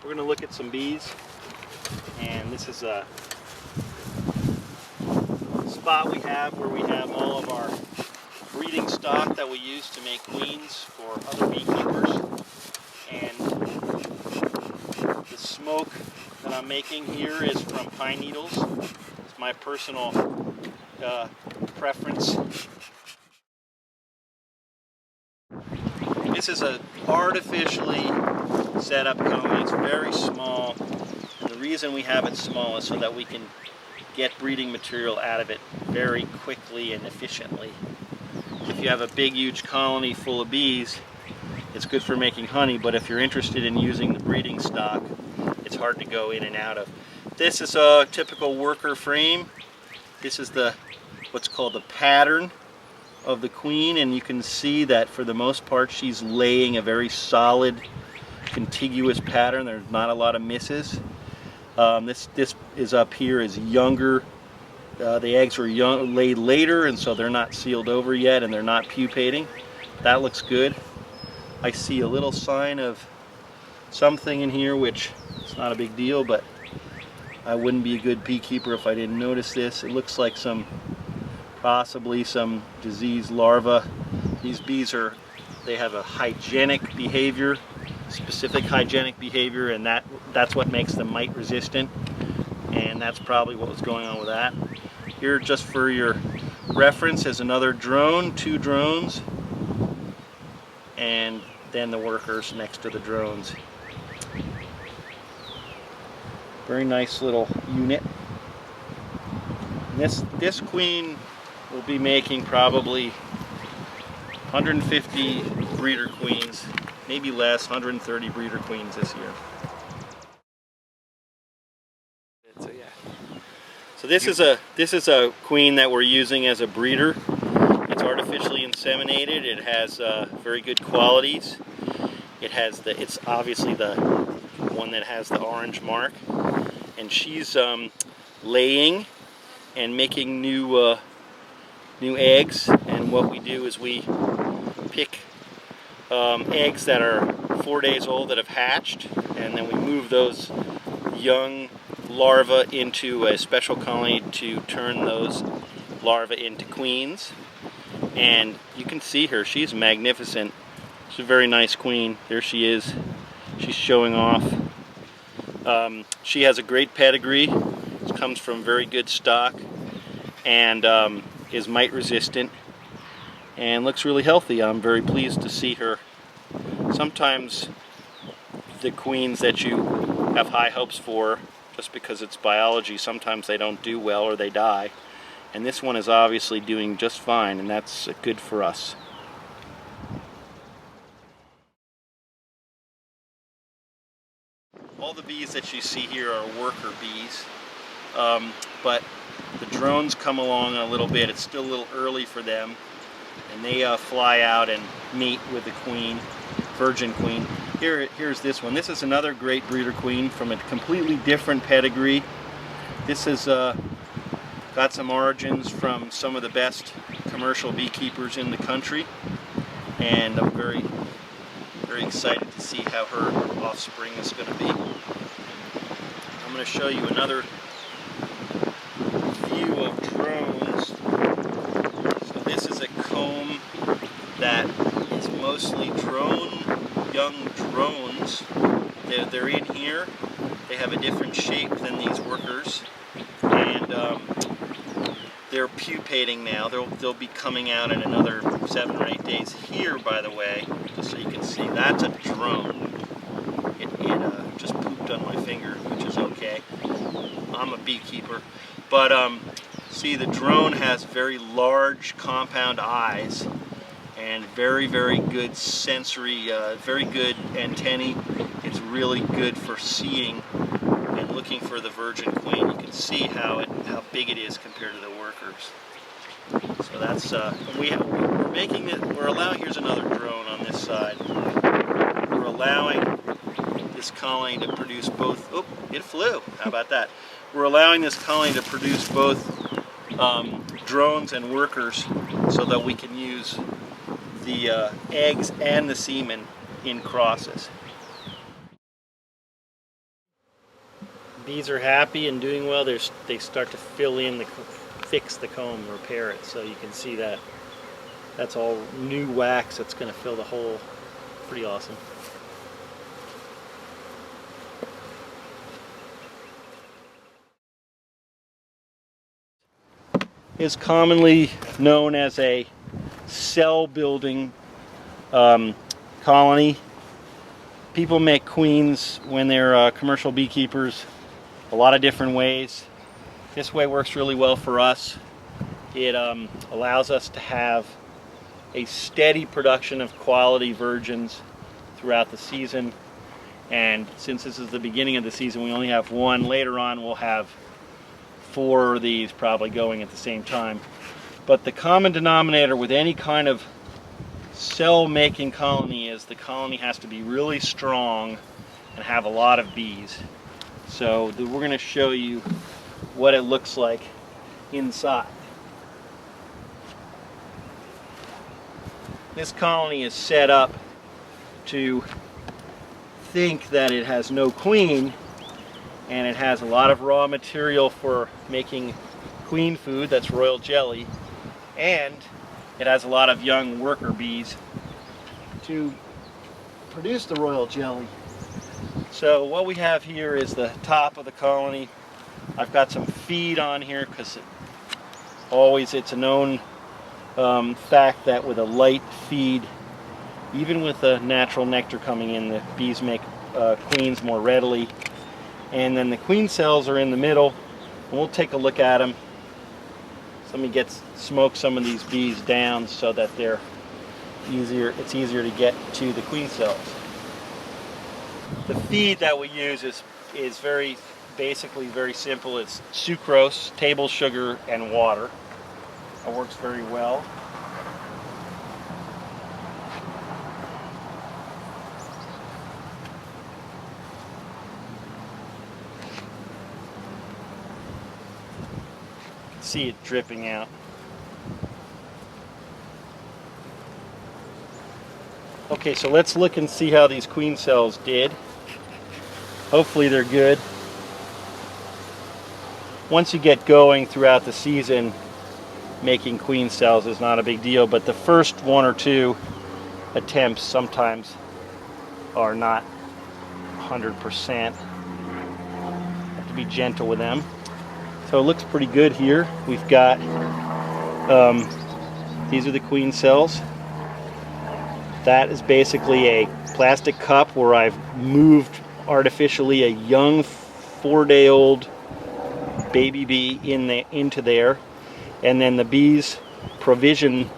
We're going to look at some bees, and this is a spot we have where we have all of our breeding stock that we use to make queens for other beekeepers. And the smoke that I'm making here is from pine needles. It's my personal preference. This is a artificially set up colony. It's very small. And the reason we have it small is so that we can get breeding material out of it very quickly and efficiently. If you have a big, huge colony full of bees, it's good for making honey, but if you're interested in using the breeding stock, it's hard to go in and out of. This is a typical worker frame. This is what's called the pattern of the queen, and you can see that for the most part she's laying a very solid contiguous pattern. There's not a lot of misses. This is up here is younger. The eggs were laid later, and so they're not sealed over yet, and they're not pupating. That looks good. I see a little sign of something in here, which it's not a big deal, but I wouldn't be a good beekeeper if I didn't notice this. It looks like possibly some disease larva. These bees they have a hygienic behavior, specific hygienic behavior, and that's what makes them mite resistant, and that's probably what was going on with that. Here, just for your reference, is another drone, 2 drones, and then the workers next to the drones. Very nice little unit. And this queen will be making probably 150 breeder queens, maybe less, 130 breeder queens this year. So yeah. So this is a queen that we're using as a breeder. It's artificially inseminated. It has very good qualities. It's obviously the one that has the orange mark, and she's laying and making new eggs. And what we do is we pick eggs that are 4 days old that have hatched, and then we move those young larvae into a special colony to turn those larvae into queens. And you can see her, she's magnificent. She's a very nice queen. There she is. She's showing off. She has a great pedigree. She comes from very good stock, and is mite resistant and looks really healthy. I'm very pleased to see her. Sometimes the queens that you have high hopes for, just because it's biology, sometimes they don't do well or they die. And this one is obviously doing just fine, and that's good for us. All the bees that you see here are worker bees, but the drones come along a little bit. It's still a little early for them, and they fly out and mate with the queen, virgin queen. Here's this one. This is another great breeder queen from a completely different pedigree. This has got some origins from some of the best commercial beekeepers in the country, and I'm very, very excited to see how her offspring is going to be. I'm going to show you another view of drones. So this is a comb that is mostly young drones. They're in here. They have a different shape than these workers, and they're pupating now. They'll be coming out in another 7 or 8 days. Here, by the way, just so you can see, that's a drone. It just pooped on my finger, which is okay. I'm a beekeeper. But see, the drone has very large compound eyes and very, very good sensory, very good antennae. It's really good for seeing and looking for the virgin queen. You can see how big it is compared to the workers. So that's we're allowing. Here's another drone on this side. We're allowing this colony to produce both. Oh, it flew. How about that? We're allowing this colony to produce both drones and workers, so that we can use the eggs and the semen in crosses. bees are happy and doing well, they start to fill in, fix the comb, repair it. So you can see that that's all new wax that's going to fill the hole. Pretty awesome. Is commonly known as a cell building colony. People make queens when they're commercial beekeepers a lot of different ways. This way works really well for us. It allows us to have a steady production of quality virgins throughout the season, and since this is the beginning of the season, we only have one. Later on we'll have 4 of these probably going at the same time. But the common denominator with any kind of cell making colony is the colony has to be really strong and have a lot of bees. So we're going to show you what it looks like inside. This colony is set up to think that it has no queen, and it has a lot of raw material for making queen food, that's royal jelly, and it has a lot of young worker bees to produce the royal jelly. So what we have here is the top of the colony. I've got some feed on here because it's a known fact that with a light feed, even with the natural nectar coming in, the bees make queens more readily. And then the queen cells are in the middle, and we'll take a look at them. So let me smoke some of these bees down so that they're easier. It's easier to get to the queen cells. The feed that we use is basically very simple. It's sucrose, table sugar, and water. It works very well. See it dripping out. Okay, so let's look and see how these queen cells did. Hopefully they're good. Once you get going throughout the season, making queen cells is not a big deal, but the first 1 or 2 attempts sometimes are not 100%. Have to be gentle with them. So it looks pretty good here. We've got, these are the queen cells. That is basically a plastic cup where I've moved artificially a young 4-day-old baby bee into there. And then the bees provision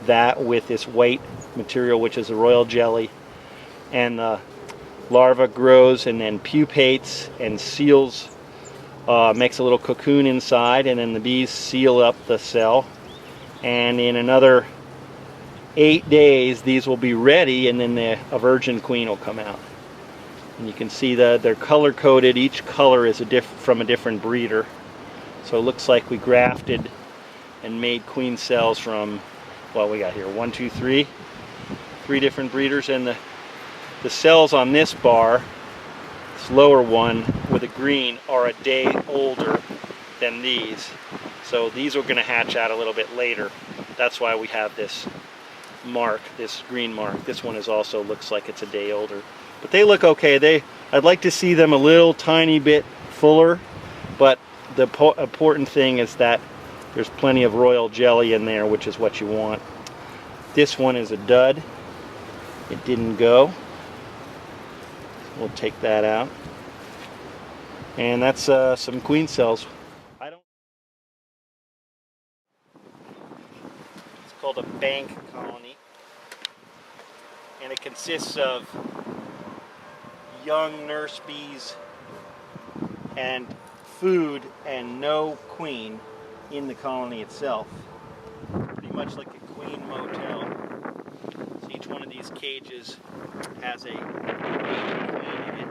that with this white material, which is a royal jelly. And the larva grows and then pupates and seals, makes a little cocoon inside, and then the bees seal up the cell. And in another 8 days, these will be ready, and then a virgin queen will come out. And you can see that they're color-coded. Each color is from a different breeder. So it looks like we grafted and made queen cells from, well, we got here 1, 2, 3 different breeders. And the cells on this bar, this lower one with a green, are a day older than these. So these are going to hatch out a little bit later. That's why we have this mark, this green mark. This one also looks like it's a day older. But they look okay. I'd like to see them a little tiny bit fuller, but the important thing is that there's plenty of royal jelly in there, which is what you want. This one is a dud. It didn't go. We'll take that out. And that's some queen cells. It's called a bank colony. And it consists of young nurse bees and food and no queen in the colony itself. Pretty much like a queen motel. So each one of these cages has a queen in it,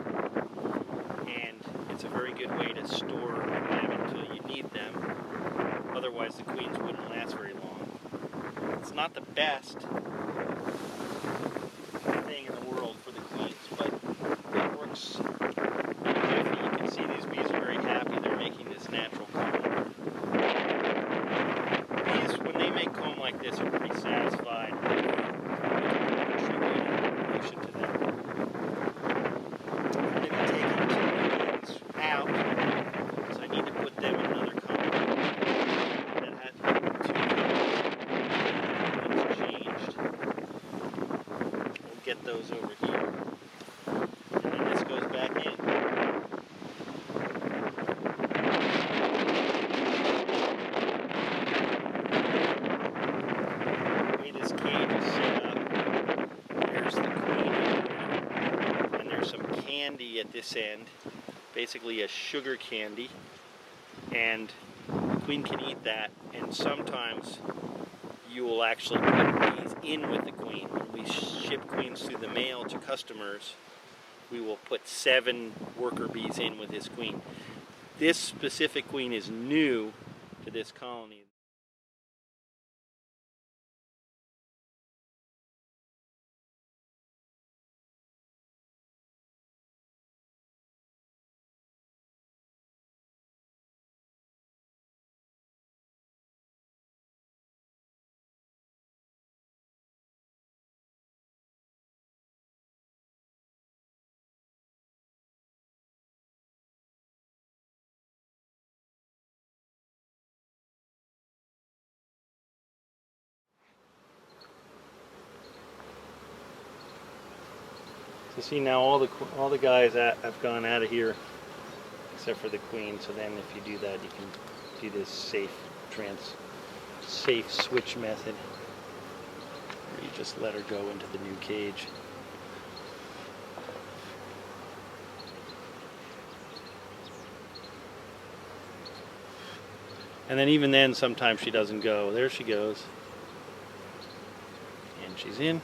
and it's a very good way to store them until you need them. Otherwise the queens wouldn't last very long. It's not the best thing in the world for the queens, but it works. You can see these bees are very get those over here. And then this goes back in. The way this cage is set up, there's the queen here, and there's some candy at this end, basically a sugar candy, and the queen can eat that, and sometimes you will actually put bees in with the queen. When we ship queens through the mail to customers, we will put 7 worker bees in with this queen. This specific queen is new to this colony. So see, now all the guys have gone out of here except for the queen. So then if you do that, you can do this safe switch method where you just let her go into the new cage. And then even then sometimes she doesn't go. There she goes. And she's in.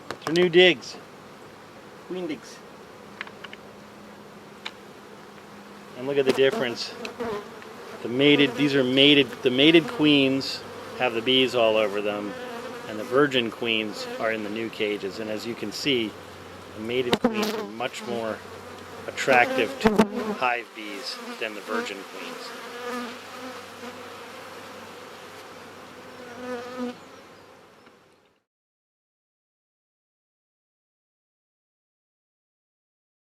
It's her new digs. Queen digs. And look at the difference. The mated queens have the bees all over them, and the virgin queens are in the new cages. And as you can see, the mated queens are much more attractive to hive bees than the virgin queens.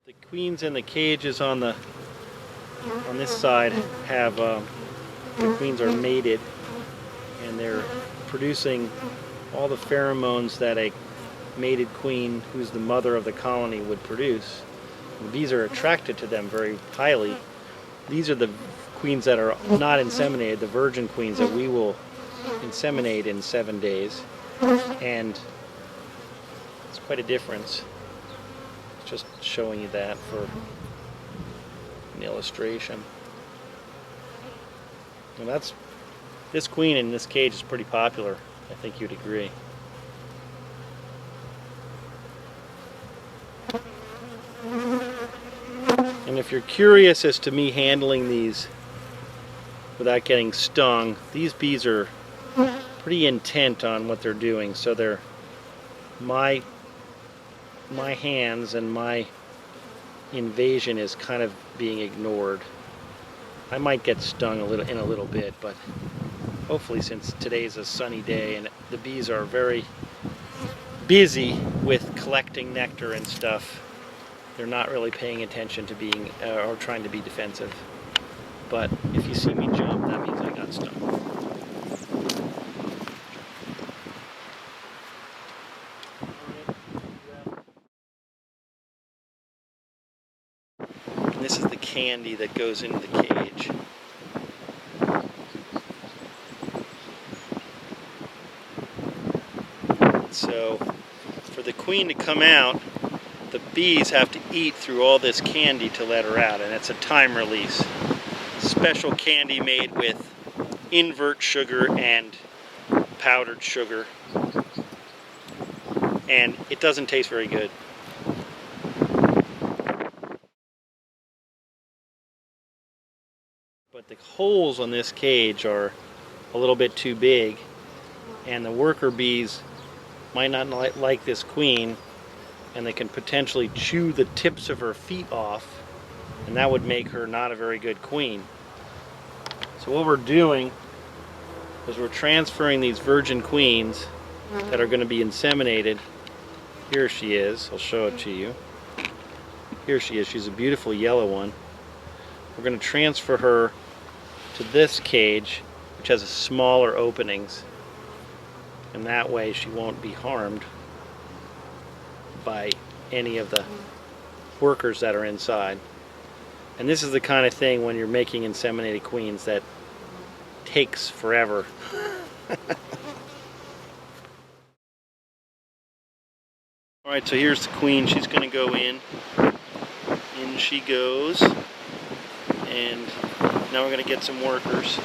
The queens in the cages on this side have the queens are mated, and they're producing all the pheromones that a mated queen, who's the mother of the colony, would produce. And the bees are attracted to them very highly. These are the queens that are not inseminated, the virgin queens that we will inseminate in 7 days, and it's quite a difference. Just showing you that for an illustration. And this queen in this cage is pretty popular. I think you'd agree. And if you're curious as to me handling these without getting stung, these bees are pretty intent on what they're doing. So they're my hands and my invasion is kind of being ignored. I might get stung in a little bit, but hopefully, since today's a sunny day and the bees are very busy with collecting nectar and stuff, they're not really paying attention to being or trying to be defensive. But if you see me jump, that means I got stung. This is the candy that goes into the cage. So for the queen to come out, the bees have to eat through all this candy to let her out, and it's a time release. Special candy made with invert sugar and powdered sugar, and it doesn't taste very good. But the holes on this cage are a little bit too big, and the worker bees might not like this queen, and they can potentially chew the tips of her feet off, and that would make her not a very good queen. So what we're doing is we're transferring these virgin queens that are going to be inseminated. Here she is. I'll show it to you. Here she is. She's a beautiful yellow one. We're going to transfer her to this cage, which has smaller openings, and that way she won't be harmed by any of the workers that are inside. And this is the kind of thing when you're making inseminated queens that takes forever. Alright, so here's the queen. She's going to go in. In she goes. And now we're going to get some workers.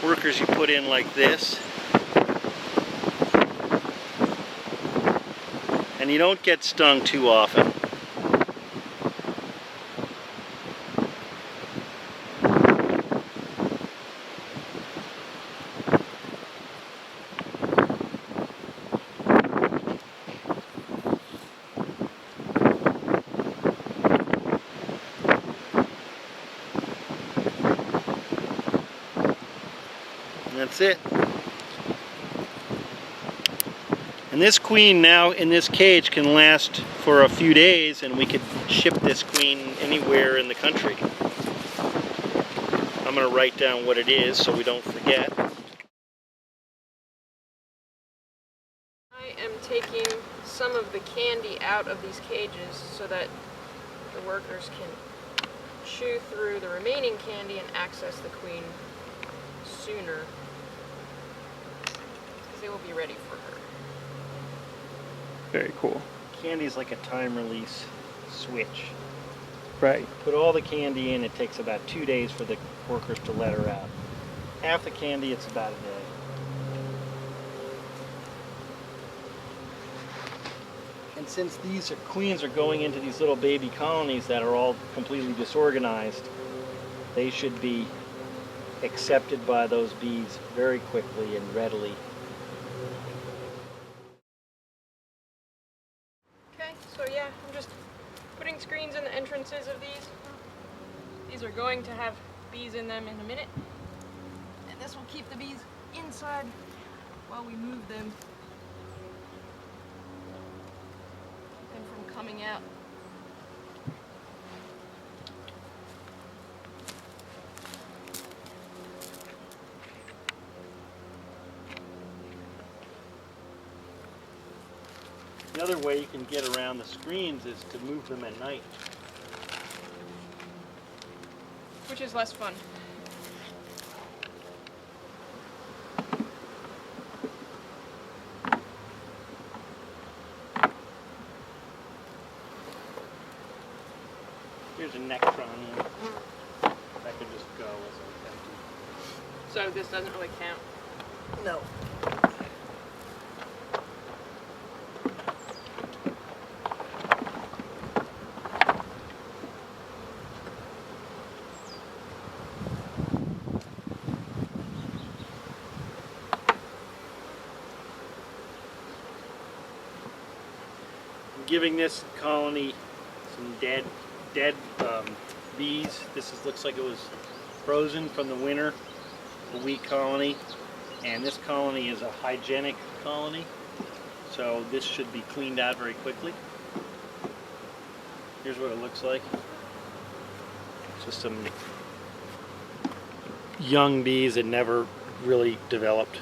Workers you put in like this. And you don't get stung too often. And that's it. And this queen now in this cage can last for a few days, and we could ship this queen anywhere in the country. I'm going to write down what it is so we don't forget. I am taking some of the candy out of these cages so that the workers can chew through the remaining candy and access the queen sooner, because they will be ready for her. Very cool. Candy is like a time release switch. Right. Put all the candy in, it takes about 2 days for the workers to let her out. Half the candy, it's about a day. And since these queens are going into these little baby colonies that are all completely disorganized, they should be accepted by those bees very quickly and readily. Okay, so yeah, I'm just putting screens in the entrances of these. These are going to have bees in them in a minute. And this will keep the bees inside while we move them. Keep them from coming out. The other way you can get around the screens is to move them at night. Which is less fun. Here's a nectron one. That could just go as empty. So this doesn't really count. No. Giving this colony some dead bees. Looks like it was frozen from the winter, a weak colony, and this colony is a hygienic colony, so this should be cleaned out very quickly. Here's what it looks like. Just some young bees that never really developed.